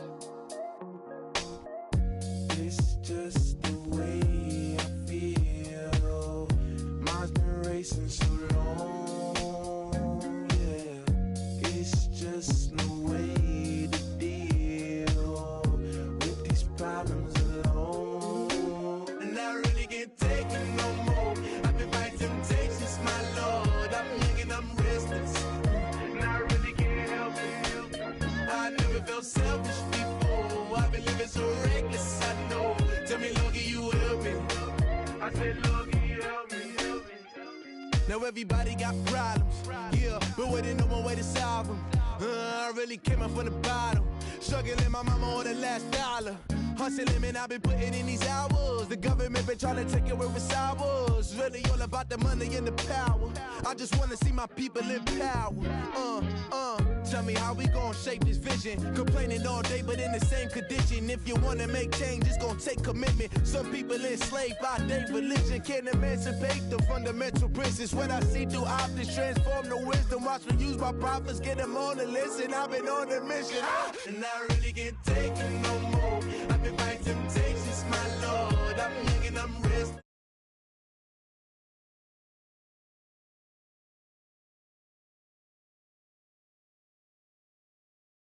It's just the way I feel. Mine's been racing so long, yeah. It's just no way to problems alone, and I really can't take it no more. I've been fighting temptations, my lord. I'm young and I'm restless, and I really can't help it. I never felt selfish before. I've been living so reckless, I know. Tell me, Lord, can you help me? I said, Lord, can you help me? Now everybody got problems, yeah, but waiting on one way to solve them. I really came up from the bottom, struggling my mama on the last dollar. Hustling, man, I've been putting in these hours. The government been trying to take away with ours. Really all about the money and the power. I just wanna see my people in power. Tell me how we gon' shape this vision. Complaining all day, but in the same condition. If you wanna make change, it's gon' take commitment. Some people enslaved by their religion can't emancipate the fundamental principles. What I see through optics transform the wisdom. Watch me use my prophets, get them on the list, and I've been on a mission. And I really can't take it no more.